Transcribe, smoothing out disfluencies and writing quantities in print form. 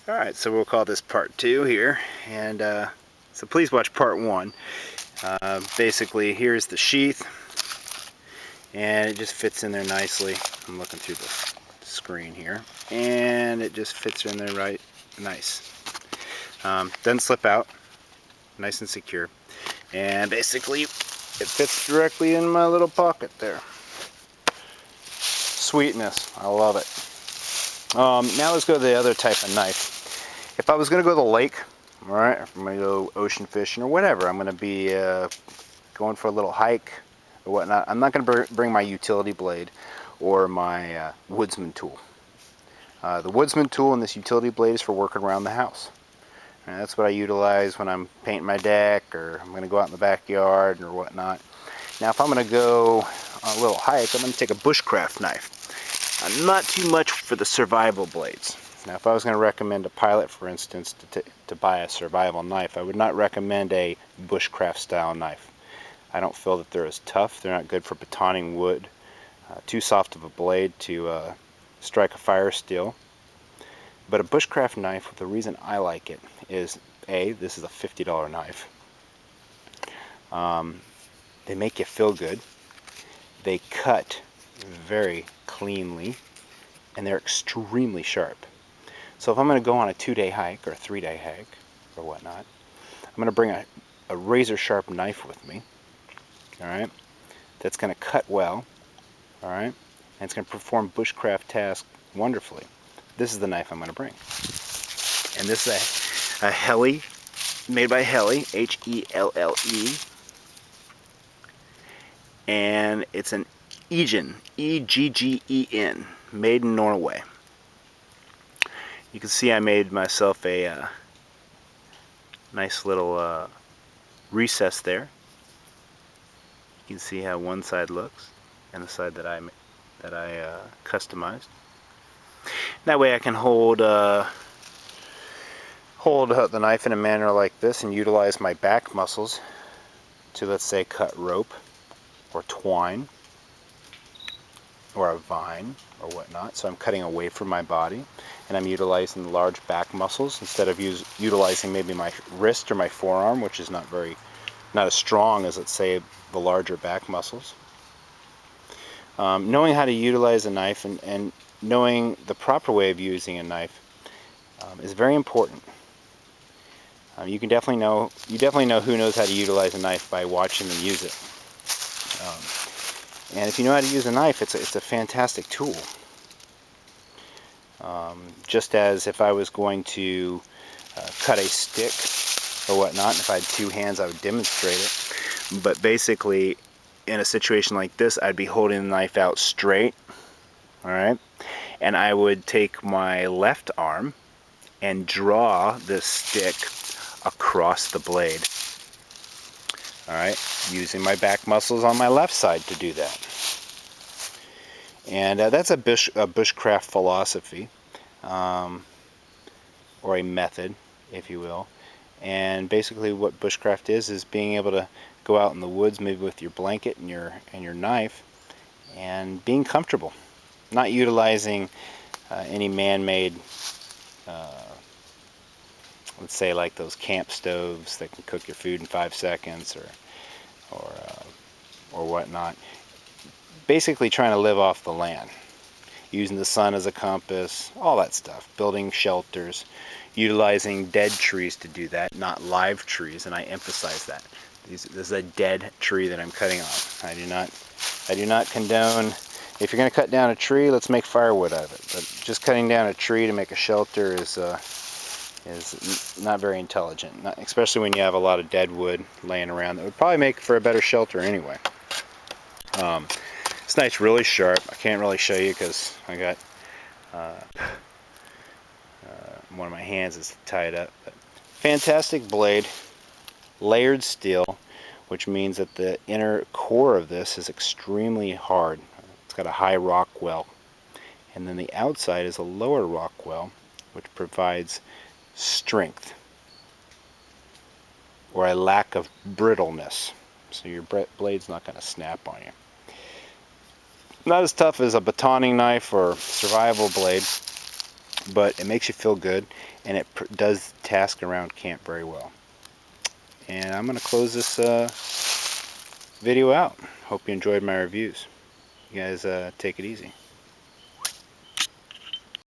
Alright, so we'll call this part 2 here, and so please watch part 1. Basically, here's the sheath, and it just fits in there nicely. I'm looking through the screen here, and it just fits in there right nice. Doesn't slip out, nice and secure, and basically it fits directly in my little pocket there. Sweetness, I love it. Now let's go to the other type of knife. If I was going to go to the lake, alright, if I'm going to go ocean fishing or whatever, I'm going to be going for a little hike or whatnot, I'm not going to bring my utility blade or my woodsman tool. The woodsman tool and this utility blade is for working around the house. And that's what I utilize when I'm painting my deck, or I'm going to go out in the backyard or whatnot. Now if I'm going to go on a little hike, I'm going to take a bushcraft knife. Not too much for the survival blades. Now if I was going to recommend a pilot, for instance, to buy a survival knife, I would not recommend a bushcraft style knife. I don't feel that they're as tough. They're not good for batoning wood. Too soft of a blade to strike a fire steel. But a bushcraft knife, the reason I like it is, A, this is a $50 knife. They make you feel good. They cut very cleanly, and they're extremely sharp. So if I'm going to go on a 2-day hike or a 3-day hike or whatnot, I'm going to bring a razor sharp knife with me, alright, that's going to cut well, alright, and it's going to perform bushcraft tasks wonderfully. This is the knife I'm going to bring. And this is a Helle, made by Helle, H-E-L-L-E, and it's an Eggen, E-G-G-E-N, made in Norway. You can see I made myself a nice little recess there. You can see how one side looks and the side that I customized. That way I can hold the knife in a manner like this and utilize my back muscles to, let's say, cut rope or twine or a vine or whatnot. So I'm cutting away from my body, and I'm utilizing the large back muscles instead of utilizing maybe my wrist or my forearm, which is not as strong as, let's say, the larger back muscles. Knowing how to utilize a knife and knowing the proper way of using a knife is very important. You definitely know who knows how to utilize a knife by watching them use it. And if you know how to use a knife, it's a fantastic tool. Just as if I was going to cut a stick or whatnot, if I had 2 hands, I would demonstrate it. But basically, in a situation like this, I'd be holding the knife out straight, alright? And I would take my left arm and draw this stick across the blade. Alright, using my back muscles on my left side to do that. And that's a bushcraft philosophy, or a method, if you will. And basically what bushcraft is being able to go out in the woods, maybe with your blanket and your knife, and being comfortable. Not utilizing any man-made, let's say like those camp stoves that can cook your food in 5 seconds or whatnot. Basically trying to live off the land, using the sun as a compass, all that stuff. Building shelters, utilizing dead trees to do that, not live trees, and I emphasize that. This is a dead tree that I'm cutting off. I do not condone, if you're going to cut down a tree, let's make firewood out of it. But just cutting down a tree to make a shelter is not very intelligent, especially when you have a lot of dead wood laying around. That would probably make for a better shelter anyway. This knife's really sharp. I can't really show you because I got one of my hands is tied up. But fantastic blade, layered steel, which means that the inner core of this is extremely hard. It's got a high rock well, and then the outside is a lower rock well, which provides strength or a lack of brittleness, so your blade's not going to snap on you. Not as tough as a batoning knife or survival blade, but it makes you feel good, and it does task around camp very well. And I'm going to close this video out. Hope you enjoyed my reviews. You guys take it easy.